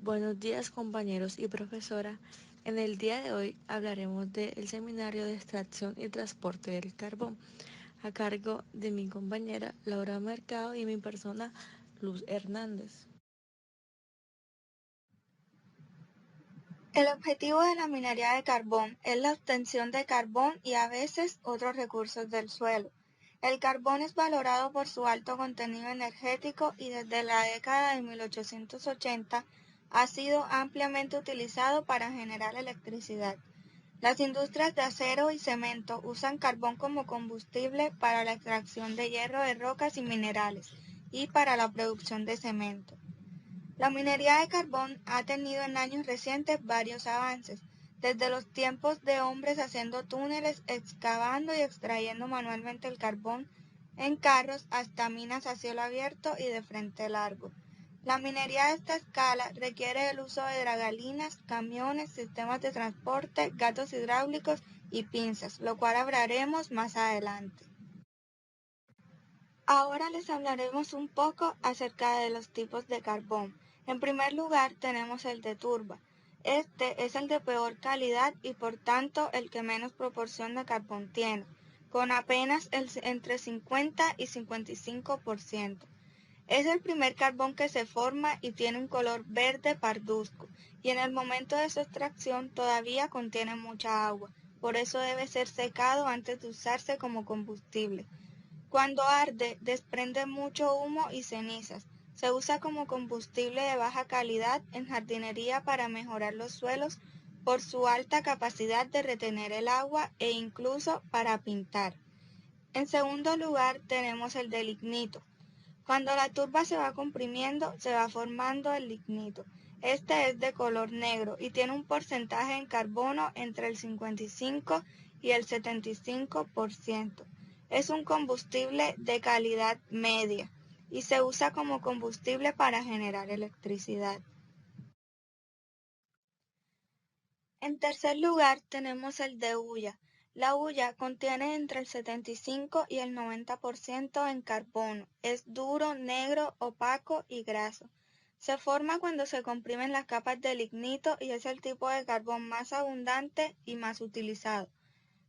Buenos días compañeros y profesora. En el día de hoy hablaremos del seminario de extracción y transporte del carbón a cargo de mi compañera Laura Mercado y mi persona Luz Hernández. El objetivo de la minería de carbón es la obtención de carbón y a veces otros recursos del suelo. El carbón es valorado por su alto contenido energético y desde la década de 1880 ha sido ampliamente utilizado para generar electricidad. Las industrias de acero y cemento usan carbón como combustible para la extracción de hierro de rocas y minerales y para la producción de cemento. La minería de carbón ha tenido en años recientes varios avances, desde los tiempos de hombres haciendo túneles, excavando y extrayendo manualmente el carbón en carros hasta minas a cielo abierto y de frente largo. La minería de esta escala requiere el uso de dragalinas, camiones, sistemas de transporte, gatos hidráulicos y pinzas, lo cual hablaremos más adelante. Ahora les hablaremos un poco acerca de los tipos de carbón. En primer lugar tenemos el de turba. Este es el de peor calidad y por tanto el que menos proporción de carbón tiene, con apenas entre 50 y 55%. Es el primer carbón que se forma y tiene un color verde parduzco, y en el momento de su extracción todavía contiene mucha agua, por eso debe ser secado antes de usarse como combustible. Cuando arde, desprende mucho humo y cenizas. Se usa como combustible de baja calidad en jardinería para mejorar los suelos por su alta capacidad de retener el agua e incluso para pintar. En segundo lugar, tenemos el de lignito. Cuando la turba se va comprimiendo, se va formando el lignito. Este es de color negro y tiene un porcentaje en carbono entre el 55 y el 75%. Es un combustible de calidad media y se usa como combustible para generar electricidad. En tercer lugar tenemos el de hulla. La hulla contiene entre el 75 y el 90% en carbono. Es duro, negro, opaco y graso. Se forma cuando se comprimen las capas de lignito y es el tipo de carbón más abundante y más utilizado.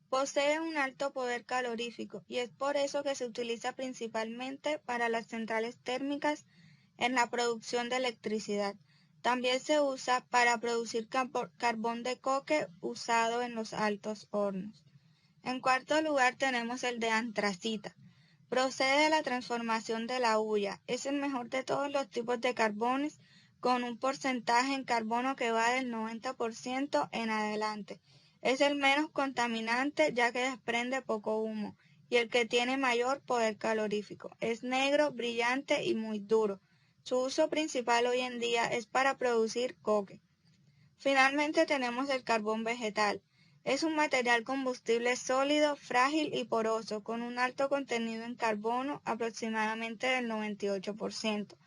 Posee un alto poder calorífico y es por eso que se utiliza principalmente para las centrales térmicas en la producción de electricidad. También se usa para producir carbón de coque usado en los altos hornos. En cuarto lugar tenemos el de antracita. Procede de la transformación de la hulla. Es el mejor de todos los tipos de carbones con un porcentaje en carbono que va del 90% en adelante. Es el menos contaminante ya que desprende poco humo y el que tiene mayor poder calorífico. Es negro, brillante y muy duro. Su uso principal hoy en día es para producir coque. Finalmente tenemos el carbón vegetal. Es un material combustible sólido, frágil y poroso, con un alto contenido en carbono, aproximadamente del 98%.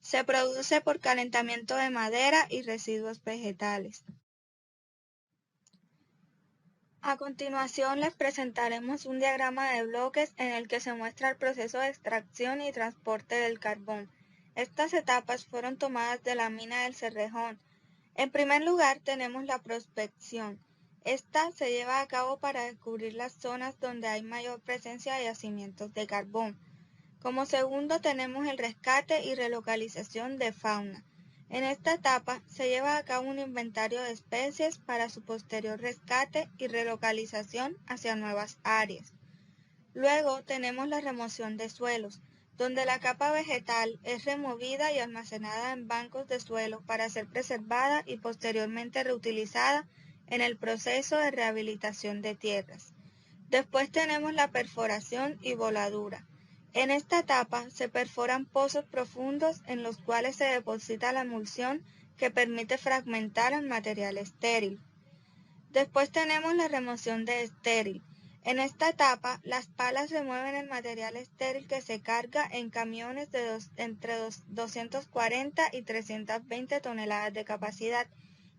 Se produce por calentamiento de madera y residuos vegetales. A continuación les presentaremos un diagrama de bloques en el que se muestra el proceso de extracción y transporte del carbón. Estas etapas fueron tomadas de la mina del Cerrejón. En primer lugar tenemos la prospección. Esta se lleva a cabo para descubrir las zonas donde hay mayor presencia de yacimientos de carbón. Como segundo tenemos el rescate y relocalización de fauna. En esta etapa se lleva a cabo un inventario de especies para su posterior rescate y relocalización hacia nuevas áreas. Luego tenemos la remoción de suelos, donde la capa vegetal es removida y almacenada en bancos de suelo para ser preservada y posteriormente reutilizada en el proceso de rehabilitación de tierras. Después tenemos la perforación y voladura. En esta etapa se perforan pozos profundos en los cuales se deposita la emulsión que permite fragmentar el material estéril. Después tenemos la remoción de estéril. En esta etapa, las palas remueven el material estéril que se carga en camiones de entre 240 y 320 toneladas de capacidad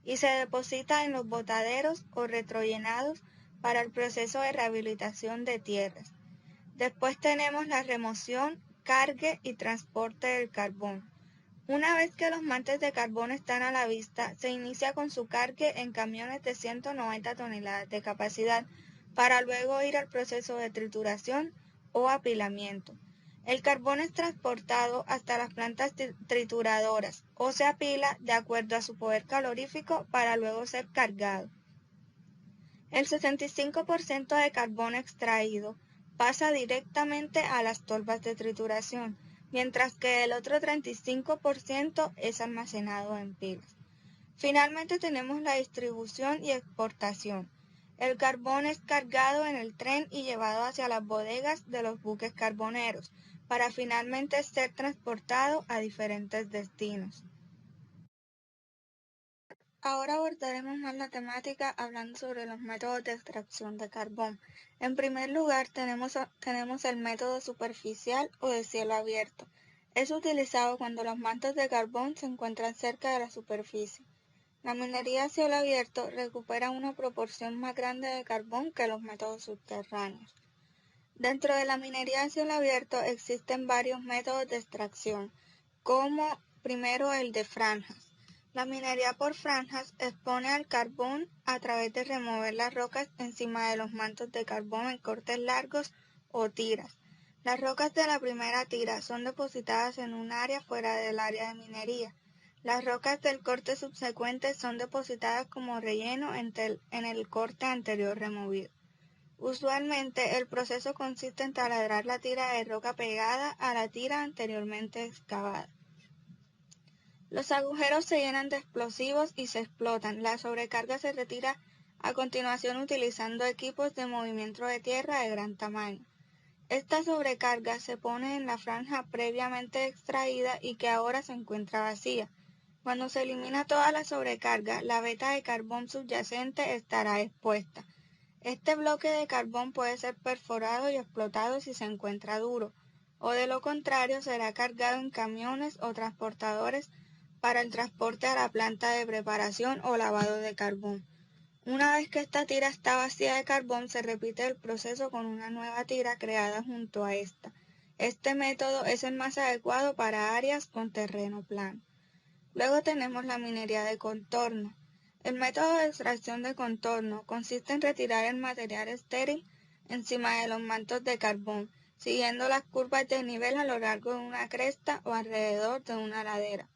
y se deposita en los botaderos o retrollenados para el proceso de rehabilitación de tierras. Después tenemos la remoción, cargue y transporte del carbón. Una vez que los mantos de carbón están a la vista, se inicia con su cargue en camiones de 190 toneladas de capacidad para luego ir al proceso de trituración o apilamiento. El carbón es transportado hasta las plantas trituradoras o se apila de acuerdo a su poder calorífico para luego ser cargado. El 65% de carbón extraído pasa directamente a las tolvas de trituración, mientras que el otro 35% es almacenado en pilas. Finalmente tenemos la distribución y exportación. El carbón es cargado en el tren y llevado hacia las bodegas de los buques carboneros, para finalmente ser transportado a diferentes destinos. Ahora abordaremos más la temática hablando sobre los métodos de extracción de carbón. En primer lugar, tenemos el método superficial o de cielo abierto. Es utilizado cuando los mantos de carbón se encuentran cerca de la superficie. La minería a cielo abierto recupera una proporción más grande de carbón que los métodos subterráneos. Dentro de la minería a cielo abierto existen varios métodos de extracción, como primero el de franjas. La minería por franjas expone al carbón a través de remover las rocas encima de los mantos de carbón en cortes largos o tiras. Las rocas de la primera tira son depositadas en un área fuera del área de minería. Las rocas del corte subsecuente son depositadas como relleno en el corte anterior removido. Usualmente el proceso consiste en taladrar la tira de roca pegada a la tira anteriormente excavada. Los agujeros se llenan de explosivos y se explotan. La sobrecarga se retira a continuación utilizando equipos de movimiento de tierra de gran tamaño. Esta sobrecarga se pone en la franja previamente extraída y que ahora se encuentra vacía. Cuando se elimina toda la sobrecarga, la veta de carbón subyacente estará expuesta. Este bloque de carbón puede ser perforado y explotado si se encuentra duro, o de lo contrario será cargado en camiones o transportadores para el transporte a la planta de preparación o lavado de carbón. Una vez que esta tira está vacía de carbón, se repite el proceso con una nueva tira creada junto a esta. Este método es el más adecuado para áreas con terreno plano. Luego tenemos la minería de contorno. El método de extracción de contorno consiste en retirar el material estéril encima de los mantos de carbón, siguiendo las curvas de nivel a lo largo de una cresta o alrededor de una ladera.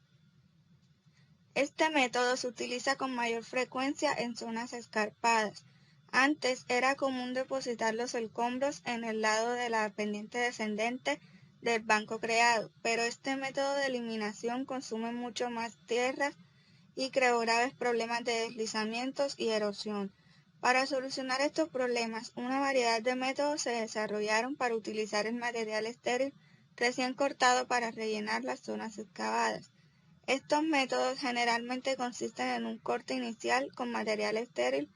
Este método se utiliza con mayor frecuencia en zonas escarpadas. Antes era común depositar los escombros en el lado de la pendiente descendente del banco creado, pero este método de eliminación consume mucho más tierra y creó graves problemas de deslizamientos y erosión. Para solucionar estos problemas, una variedad de métodos se desarrollaron para utilizar el material estéril recién cortado para rellenar las zonas excavadas. Estos métodos generalmente consisten en un corte inicial con material estéril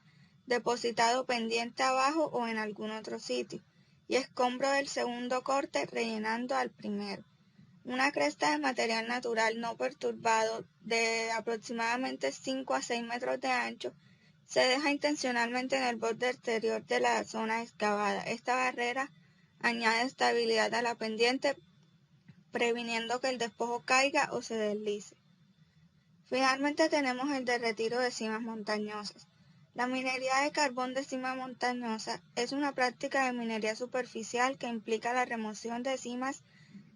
depositado pendiente abajo o en algún otro sitio, y escombro del segundo corte rellenando al primero. Una cresta de material natural no perturbado de aproximadamente 5 a 6 metros de ancho se deja intencionalmente en el borde exterior de la zona excavada. Esta barrera añade estabilidad a la pendiente, previniendo que el despojo caiga o se deslice. Finalmente tenemos el de retiro de cimas montañosas. La minería de carbón de cima montañosa es una práctica de minería superficial que implica la remoción de cimas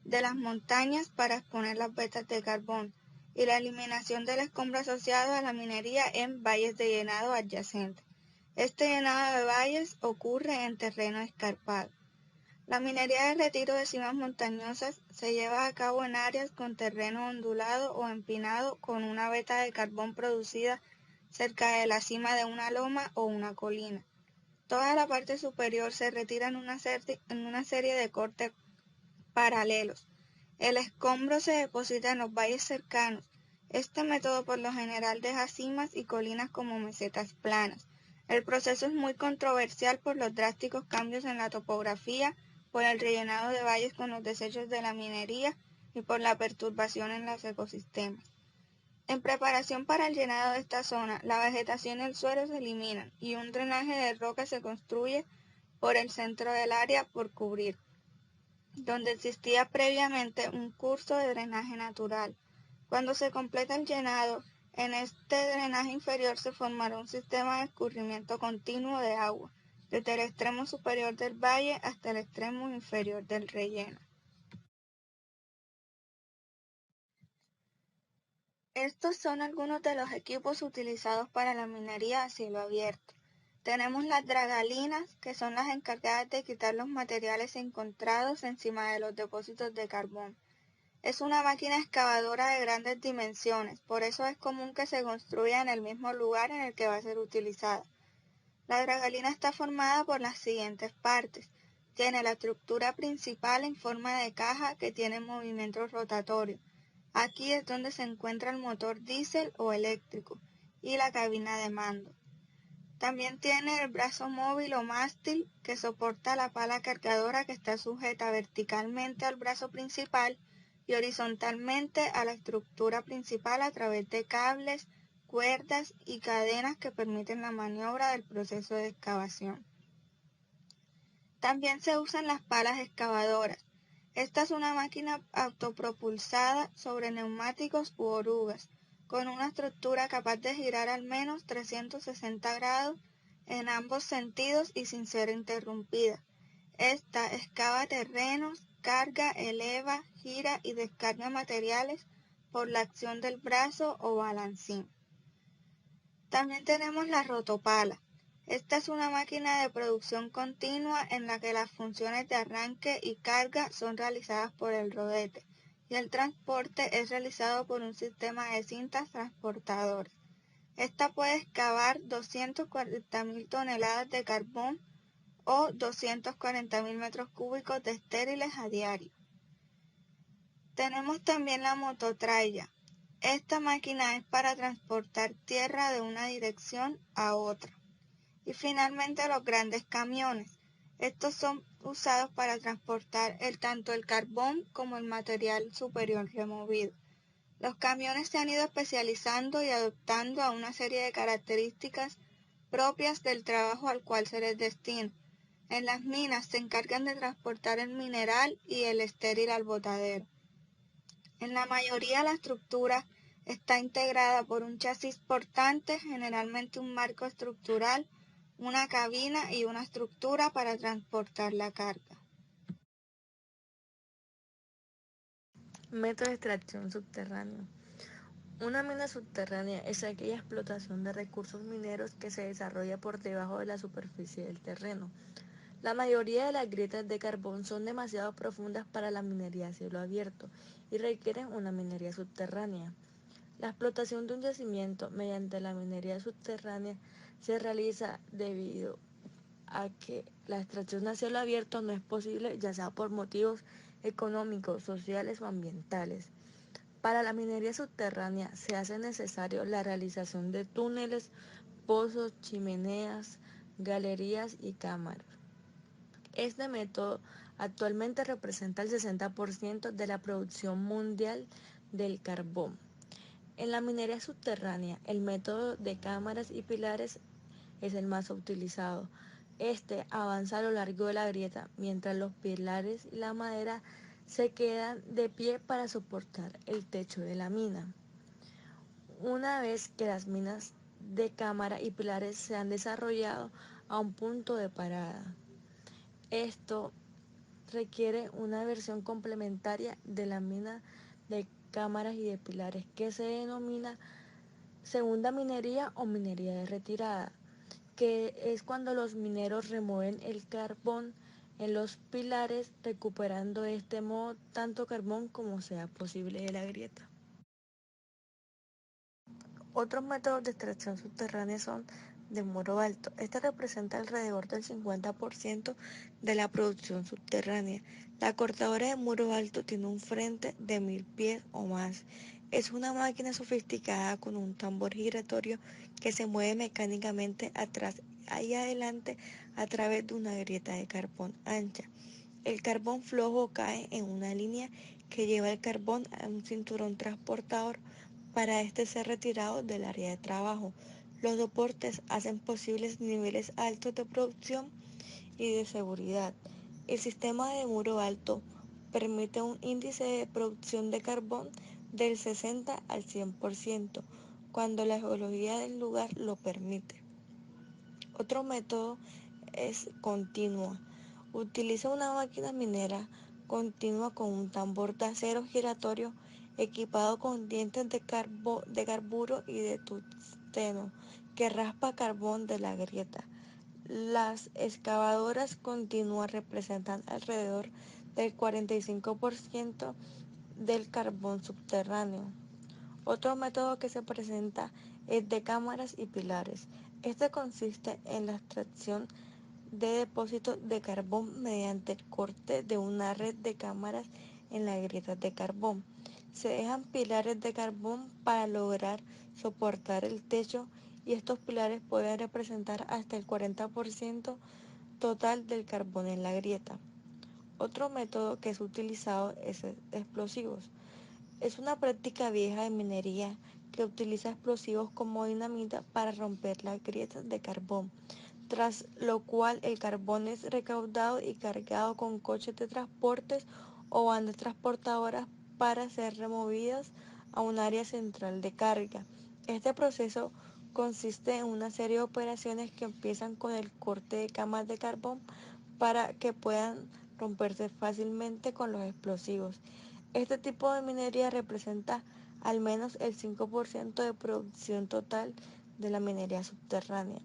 de las montañas para exponer las vetas de carbón y la eliminación del escombro asociado a la minería en valles de llenado adyacentes. Este llenado de valles ocurre en terreno escarpado. La minería de retiro de cimas montañosas se lleva a cabo en áreas con terreno ondulado o empinado con una veta de carbón producida cerca de la cima de una loma o una colina. Toda la parte superior se retira en una serie de cortes paralelos. El escombro se deposita en los valles cercanos. Este método por lo general deja cimas y colinas como mesetas planas. El proceso es muy controversial por los drásticos cambios en la topografía, por el rellenado de valles con los desechos de la minería y por la perturbación en los ecosistemas. En preparación para el llenado de esta zona, la vegetación y el suelo se eliminan y un drenaje de roca se construye por el centro del área por cubrir, donde existía previamente un curso de drenaje natural. Cuando se completa el llenado, en este drenaje inferior se formará un sistema de escurrimiento continuo de agua, desde el extremo superior del valle hasta el extremo inferior del relleno. Estos son algunos de los equipos utilizados para la minería a cielo abierto. Tenemos las dragalinas, que son las encargadas de quitar los materiales encontrados encima de los depósitos de carbón. Es una máquina excavadora de grandes dimensiones, por eso es común que se construya en el mismo lugar en el que va a ser utilizada. La dragalina está formada por las siguientes partes. Tiene la estructura principal en forma de caja que tiene movimiento rotatorio. Aquí es donde se encuentra el motor diésel o eléctrico y la cabina de mando. También tiene el brazo móvil o mástil que soporta la pala cargadora que está sujeta verticalmente al brazo principal y horizontalmente a la estructura principal a través de cables, cuerdas y cadenas que permiten la maniobra del proceso de excavación. También se usan las palas excavadoras. Esta es una máquina autopropulsada sobre neumáticos u orugas, con una estructura capaz de girar al menos 360 grados en ambos sentidos y sin ser interrumpida. Esta excava terrenos, carga, eleva, gira y descarga materiales por la acción del brazo o balancín. También tenemos la rotopala. Esta es una máquina de producción continua en la que las funciones de arranque y carga son realizadas por el rodete y el transporte es realizado por un sistema de cintas transportadoras. Esta puede excavar 240.000 toneladas de carbón o 240.000 metros cúbicos de estériles a diario. Tenemos también la mototralla. Esta máquina es para transportar tierra de una dirección a otra. Y finalmente los grandes camiones. Estos son usados para transportar tanto el carbón como el material superior removido. Los camiones se han ido especializando y adoptando a una serie de características propias del trabajo al cual se les destina. En las minas se encargan de transportar el mineral y el estéril al botadero. En la mayoría la estructura está integrada por un chasis portante, generalmente un marco estructural, una cabina y una estructura para transportar la carga. Método de extracción subterráneo. Una mina subterránea es aquella explotación de recursos mineros que se desarrolla por debajo de la superficie del terreno. La mayoría de las grietas de carbón son demasiado profundas para la minería a cielo abierto y requieren una minería subterránea. La explotación de un yacimiento mediante la minería subterránea se realiza debido a que la extracción a cielo abierto no es posible, ya sea por motivos económicos, sociales o ambientales. Para la minería subterránea se hace necesario la realización de túneles, pozos, chimeneas, galerías y cámaras. Este método actualmente representa el 60% de la producción mundial del carbón. En la minería subterránea, el método de cámaras y pilares es el más utilizado. Este avanza a lo largo de la grieta, mientras los pilares y la madera se quedan de pie para soportar el techo de la mina. Una vez que las minas de cámara y pilares se han desarrollado a un punto de parada, esto requiere una versión complementaria de la mina de cámaras y de pilares que se denomina segunda minería o minería de retirada, que es cuando los mineros remueven el carbón en los pilares, recuperando de este modo tanto carbón como sea posible de la grieta. Otros métodos de extracción subterránea son de muro alto. Este representa alrededor del 50% de la producción subterránea. La cortadora de muro alto tiene un frente de 1000 pies o más. Es una máquina sofisticada con un tambor giratorio que se mueve mecánicamente atrás y adelante a través de una grieta de carbón ancha. El carbón flojo cae en una línea que lleva el carbón a un cinturón transportador para este ser retirado del área de trabajo. Los soportes hacen posibles niveles altos de producción y de seguridad. El sistema de muro alto permite un índice de producción de carbón del 60 al 100%, cuando la geología del lugar lo permite. Otro método es continua. Utiliza una máquina minera continua con un tambor de acero giratorio equipado con dientes de carburo y de tungsteno que raspa carbón de la grieta. Las excavadoras continuas representan alrededor del 45% del carbón subterráneo. Otro método que se presenta es de cámaras y pilares. Este consiste en la extracción de depósitos de carbón mediante el corte de una red de cámaras en las grietas de carbón. Se dejan pilares de carbón para lograr soportar el techo y estos pilares pueden representar hasta el 40% total del carbón en la grieta. Otro método que es utilizado es explosivos. Es una práctica vieja de minería que utiliza explosivos como dinamita para romper las grietas de carbón, tras lo cual el carbón es recaudado y cargado con coches de transportes o bandas transportadoras para ser removidas a un área central de carga. Este proceso consiste en una serie de operaciones que empiezan con el corte de camas de carbón para que puedan romperse fácilmente con los explosivos. Este tipo de minería representa al menos el 5% de producción total de la minería subterránea.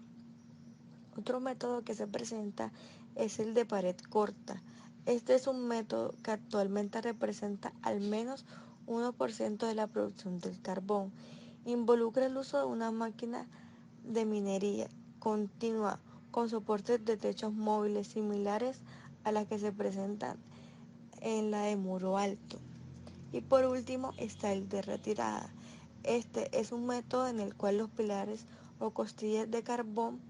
Otro método que se presenta es el de pared corta. Este es un método que actualmente representa al menos 1% de la producción del carbón. Involucra el uso de una máquina de minería continua con soportes de techos móviles similares a las que se presentan en la de muro alto. Y por último está el de retirada. Este es un método en el cual los pilares o costillas de carbón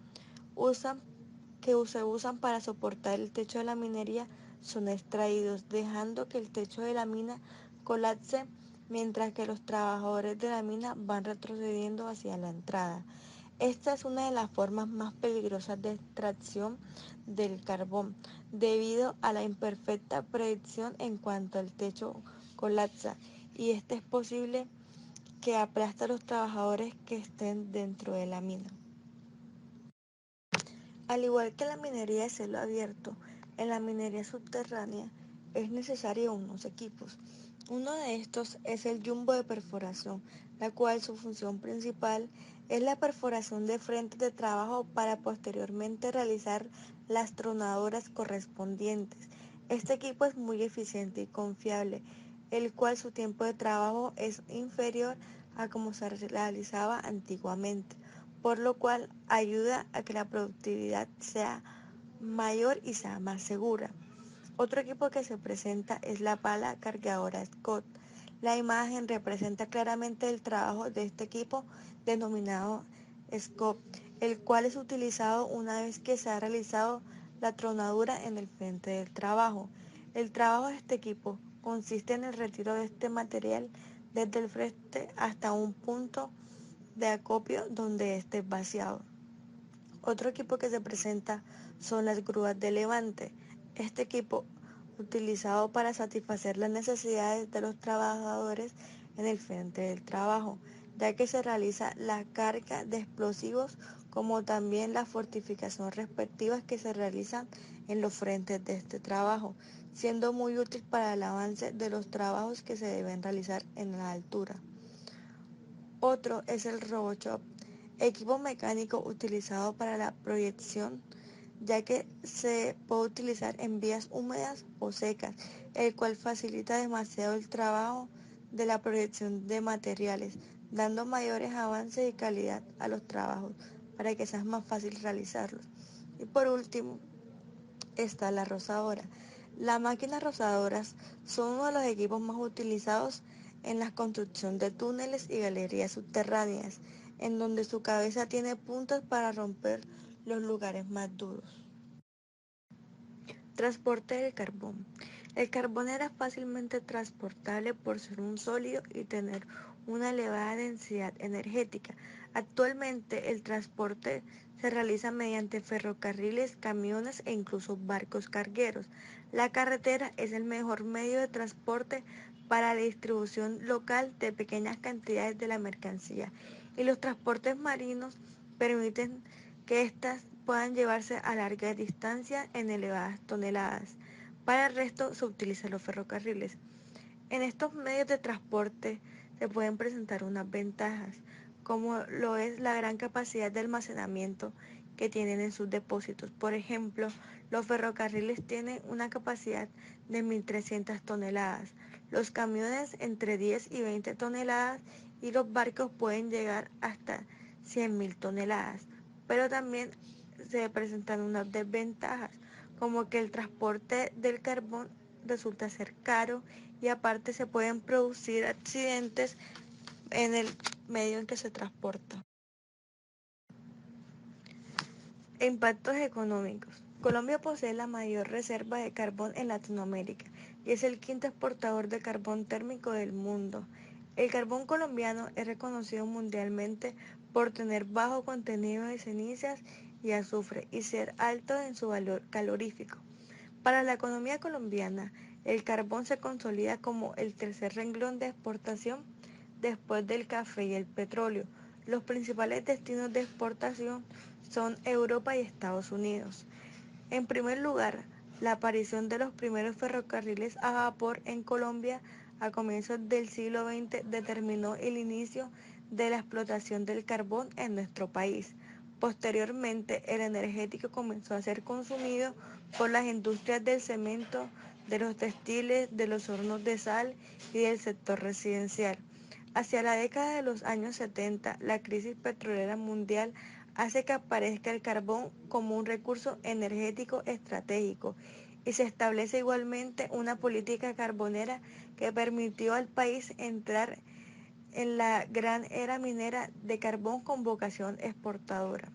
que se usan para soportar el techo de la minería son extraídos, dejando que el techo de la mina colapse mientras que los trabajadores de la mina van retrocediendo hacia la entrada. Esta es una de las formas más peligrosas de extracción del carbón, debido a la imperfecta predicción en cuanto al techo colapsa, y este es posible que aplaste a los trabajadores que estén dentro de la mina. Al igual que la minería de cielo abierto, en la minería subterránea es necesario unos equipos. Uno de estos es el jumbo de perforación, la cual su función principal es la perforación de frentes de trabajo para posteriormente realizar las tronadoras correspondientes. Este equipo es muy eficiente y confiable, el cual su tiempo de trabajo es inferior a como se realizaba antiguamente, por lo cual ayuda a que la productividad sea mayor y sea más segura. Otro equipo que se presenta es la pala cargadora Scott. La imagen representa claramente el trabajo de este equipo denominado Scott, el cual es utilizado una vez que se ha realizado la tronadura en el frente del trabajo. El trabajo de este equipo consiste en el retiro de este material desde el frente hasta un punto de acopio donde esté vaciado. Otro equipo que se presenta son las grúas de levante. Este equipo, utilizado para satisfacer las necesidades de los trabajadores en el frente del trabajo, ya que se realiza la carga de explosivos como también la fortificación respectivas que se realizan en los frentes de este trabajo, siendo muy útil para el avance de los trabajos que se deben realizar en la altura. Otro es el RoboChop, equipo mecánico utilizado para la proyección, ya que se puede utilizar en vías húmedas o secas, el cual facilita demasiado el trabajo de la proyección de materiales, dando mayores avances y calidad a los trabajos para que sea más fácil realizarlos. Y por último está la rozadora. Las máquinas rozadoras son uno de los equipos más utilizados en la construcción de túneles y galerías subterráneas, en donde su cabeza tiene puntas para romper los lugares más duros. Transporte del carbón. El carbón era fácilmente transportable por ser un sólido y tener una elevada densidad energética. Actualmente el transporte se realiza mediante ferrocarriles, camiones e incluso barcos cargueros. La carretera es el mejor medio de transporte para la distribución local de pequeñas cantidades de la mercancía, y los transportes marinos permiten que éstas puedan llevarse a largas distancias en elevadas toneladas. Para el resto se utilizan los ferrocarriles. En estos medios de transporte se pueden presentar unas ventajas, como lo es la gran capacidad de almacenamiento que tienen en sus depósitos. Por ejemplo, los ferrocarriles tienen una capacidad de 1.300 toneladas, los camiones entre 10 y 20 toneladas y los barcos pueden llegar hasta 100.000 toneladas. Pero también se presentan unas desventajas, como que el transporte del carbón resulta ser caro y aparte se pueden producir accidentes en el medio en que se transporta. Impactos económicos. Colombia posee la mayor reserva de carbón en Latinoamérica y es el quinto exportador de carbón térmico del mundo. El carbón colombiano es reconocido mundialmente por tener bajo contenido de cenizas y azufre y ser alto en su valor calorífico. Para la economía colombiana, el carbón se consolida como el tercer renglón de exportación después del café y el petróleo. Los principales destinos de exportación son Europa y Estados Unidos. En primer lugar, la aparición de los primeros ferrocarriles a vapor en Colombia a comienzos del siglo XX determinó el inicio de la explotación del carbón en nuestro país. Posteriormente, el energético comenzó a ser consumido por las industrias del cemento, de los textiles, de los hornos de sal y del sector residencial. Hacia la década de los años 70, la crisis petrolera mundial hace que aparezca el carbón como un recurso energético estratégico y se establece igualmente una política carbonera que permitió al país entrar en la gran era minera de carbón con vocación exportadora.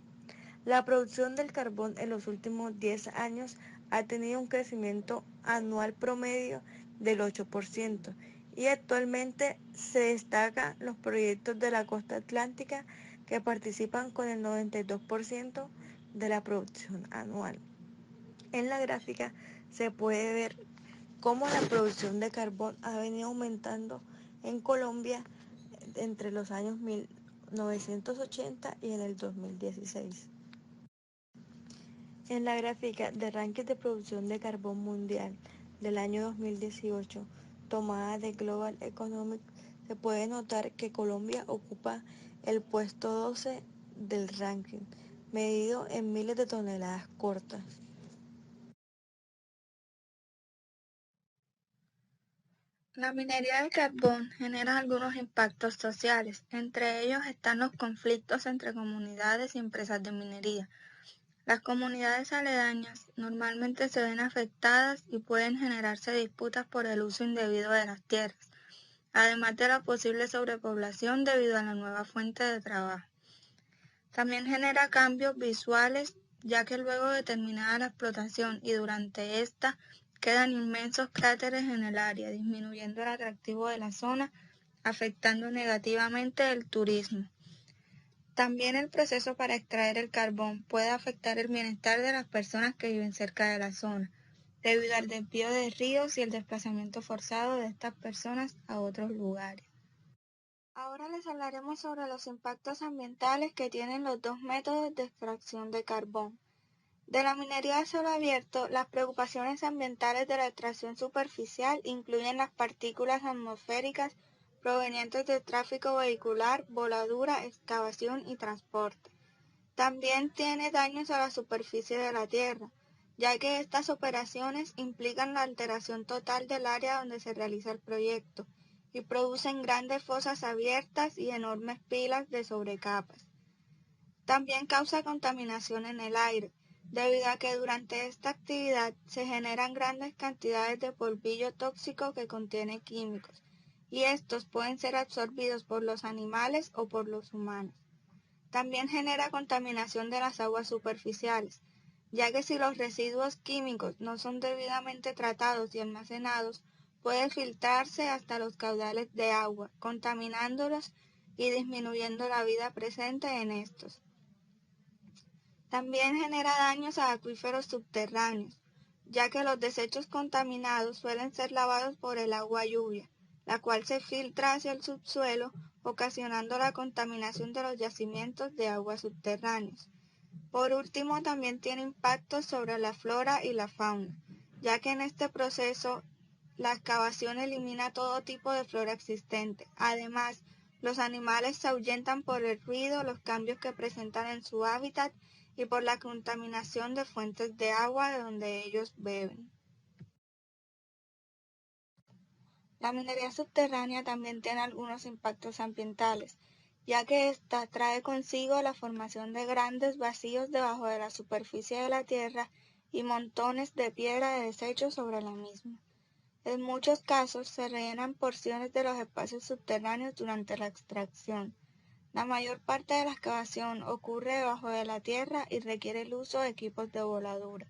La producción del carbón en los últimos 10 años ha tenido un crecimiento anual promedio del 8% y actualmente se destacan los proyectos de la costa atlántica que participan con el 92% de la producción anual. En la gráfica se puede ver cómo la producción de carbón ha venido aumentando en Colombia entre los años 1980 y en el 2016. En la gráfica de ranking de producción de carbón mundial del año 2018, tomada de Global Economic, se puede notar que Colombia ocupa el puesto 12 del ranking, medido en miles de toneladas cortas. La minería del carbón genera algunos impactos sociales, entre ellos están los conflictos entre comunidades y empresas de minería. Las comunidades aledañas normalmente se ven afectadas y pueden generarse disputas por el uso indebido de las tierras, además de la posible sobrepoblación debido a la nueva fuente de trabajo. También genera cambios visuales, ya que luego de terminada la explotación y durante esta quedan inmensos cráteres en el área, disminuyendo el atractivo de la zona, afectando negativamente el turismo. También el proceso para extraer el carbón puede afectar el bienestar de las personas que viven cerca de la zona, debido al desvío de ríos y el desplazamiento forzado de estas personas a otros lugares. Ahora les hablaremos sobre los impactos ambientales que tienen los dos métodos de extracción de carbón. De la minería a cielo abierto, las preocupaciones ambientales de la extracción superficial incluyen las partículas atmosféricas provenientes del tráfico vehicular, voladura, excavación y transporte. También tiene daños a la superficie de la Tierra, ya que estas operaciones implican la alteración total del área donde se realiza el proyecto y producen grandes fosas abiertas y enormes pilas de sobrecapas. También causa contaminación en el aire, debido a que durante esta actividad se generan grandes cantidades de polvillo tóxico que contiene químicos, y estos pueden ser absorbidos por los animales o por los humanos. También genera contaminación de las aguas superficiales, ya que si los residuos químicos no son debidamente tratados y almacenados, puede filtrarse hasta los caudales de agua, contaminándolos y disminuyendo la vida presente en estos. También genera daños a acuíferos subterráneos, ya que los desechos contaminados suelen ser lavados por el agua lluvia, la cual se filtra hacia el subsuelo, ocasionando la contaminación de los yacimientos de aguas subterráneos. Por último, también tiene impactos sobre la flora y la fauna, ya que en este proceso la excavación elimina todo tipo de flora existente. Además, los animales se ahuyentan por el ruido, los cambios que presentan en su hábitat y por la contaminación de fuentes de agua de donde ellos beben. La minería subterránea también tiene algunos impactos ambientales, ya que ésta trae consigo la formación de grandes vacíos debajo de la superficie de la tierra y montones de piedra de desecho sobre la misma. En muchos casos se rellenan porciones de los espacios subterráneos durante la extracción. La mayor parte de la excavación ocurre debajo de la tierra y requiere el uso de equipos de voladura.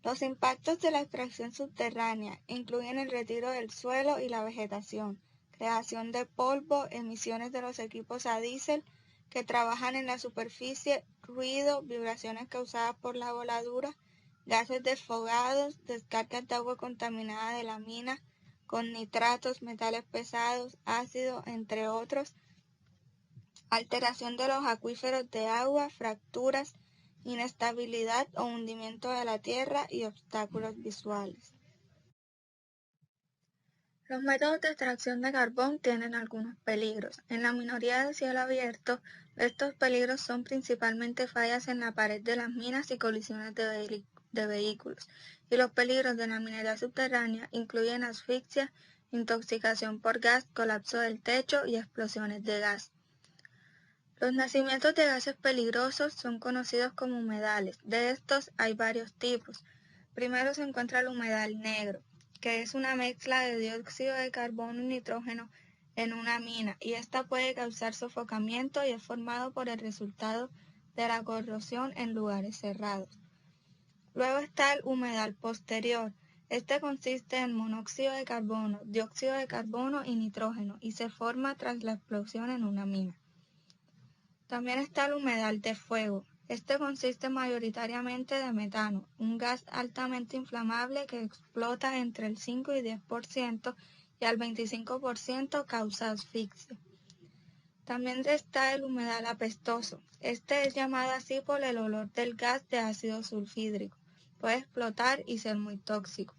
Los impactos de la extracción subterránea incluyen el retiro del suelo y la vegetación, creación de polvo, emisiones de los equipos a diésel que trabajan en la superficie, ruido, vibraciones causadas por la voladura, gases desfogados, descargas de agua contaminada de la mina con nitratos, metales pesados, ácido, entre otros, alteración de los acuíferos de agua, fracturas, inestabilidad o hundimiento de la tierra y obstáculos visuales. Los métodos de extracción de carbón tienen algunos peligros. En la minería de cielo abierto, estos peligros son principalmente fallas en la pared de las minas y colisiones de vehículos. Y los peligros de la minería subterránea incluyen asfixia, intoxicación por gas, colapso del techo y explosiones de gas. Los nacimientos de gases peligrosos son conocidos como humedales. De estos hay varios tipos. Primero se encuentra el humedal negro, que es una mezcla de dióxido de carbono y nitrógeno en una mina, y esta puede causar sofocamiento y es formado por el resultado de la corrosión en lugares cerrados. Luego está el humedal posterior. Este consiste en monóxido de carbono, dióxido de carbono y nitrógeno, y se forma tras la explosión en una mina. También está el humedal de fuego. Este consiste mayoritariamente de metano, un gas altamente inflamable que explota entre el 5 y 10% y al 25% causa asfixia. También está el humedal apestoso. Este es llamado así por el olor del gas de ácido sulfídrico. Puede explotar y ser muy tóxico.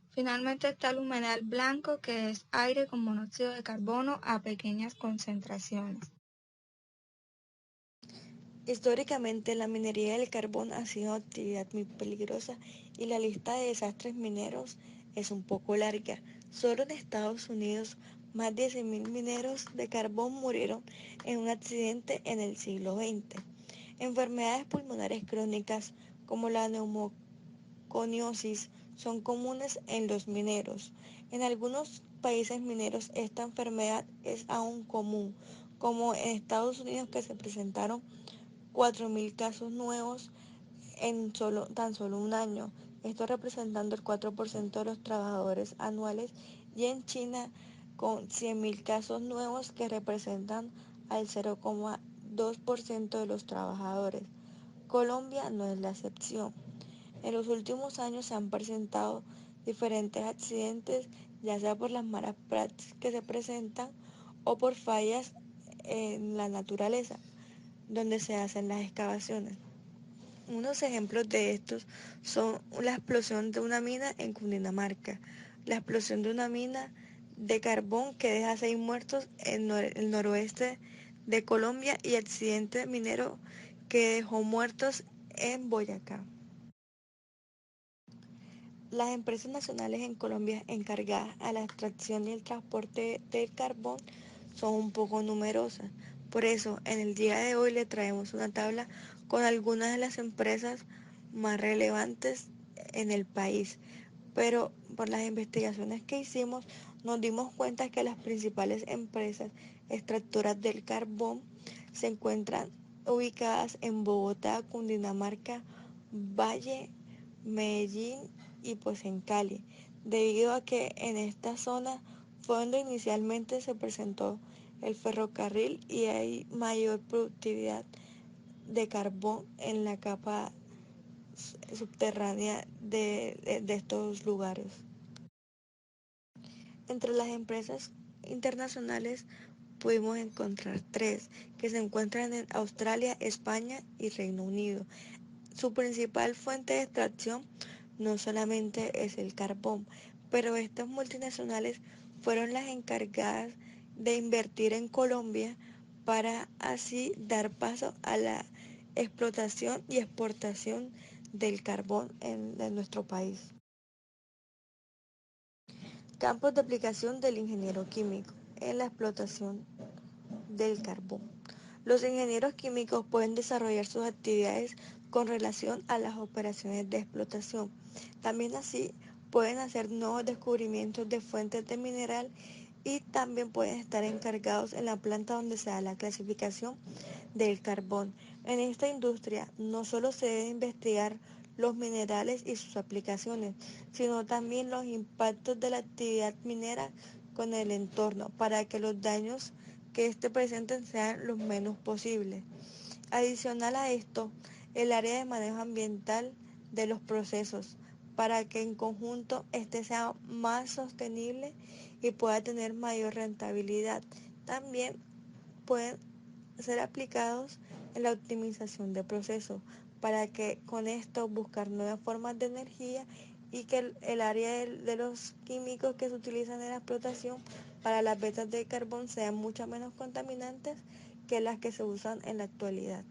Finalmente está el humedal blanco, que es aire con monóxido de carbono a pequeñas concentraciones. Históricamente, la minería del carbón ha sido una actividad muy peligrosa y la lista de desastres mineros es un poco larga. Solo en Estados Unidos, más de 100.000 mineros de carbón murieron en un accidente en el siglo XX. Enfermedades pulmonares crónicas como la neumoconiosis son comunes en los mineros. En algunos países mineros esta enfermedad es aún común, como en Estados Unidos, que se presentaron 4.000 casos nuevos en tan solo un año, esto representando el 4% de los trabajadores anuales, y en China con 100.000 casos nuevos que representan al 0,2% de los trabajadores. Colombia no es la excepción. En los últimos años se han presentado diferentes accidentes, ya sea por las malas prácticas que se presentan o por fallas en la naturaleza donde se hacen las excavaciones. Unos ejemplos de estos son la explosión de una mina en Cundinamarca, la explosión de una mina de carbón que deja 6 muertos en el noroeste de Colombia y accidente minero que dejó muertos en Boyacá. Las empresas nacionales en Colombia encargadas a la extracción y el transporte del carbón son un poco numerosas. Por eso, en el día de hoy le traemos una tabla con algunas de las empresas más relevantes en el país. Pero por las investigaciones que hicimos, nos dimos cuenta que las principales empresas extractoras del carbón se encuentran ubicadas en Bogotá, Cundinamarca, Valle, Medellín y pues en Cali, debido a que en esta zona fue donde inicialmente se presentó el ferrocarril y hay mayor productividad de carbón en la capa subterránea de estos lugares. Entre las empresas internacionales pudimos encontrar 3 que se encuentran en Australia, España y Reino Unido. Su principal fuente de extracción no solamente es el carbón, pero estas multinacionales fueron las encargadas de invertir en Colombia para así dar paso a la explotación y exportación del carbón en nuestro país. Campos de aplicación del ingeniero químico en la explotación del carbón. Los ingenieros químicos pueden desarrollar sus actividades con relación a las operaciones de explotación. También así pueden hacer nuevos descubrimientos de fuentes de mineral y también pueden estar encargados en la planta donde se da la clasificación del carbón. En esta industria no solo se debe investigar los minerales y sus aplicaciones, sino también los impactos de la actividad minera con el entorno para que los daños que éste presenten sean los menos posibles. Adicional a esto, el área de manejo ambiental de los procesos para que en conjunto este sea más sostenible y pueda tener mayor rentabilidad. También pueden ser aplicados en la optimización de procesos para que con esto buscar nuevas formas de energía y que el área de los químicos que se utilizan en la explotación para las vetas de carbón sean mucho menos contaminantes que las que se usan en la actualidad.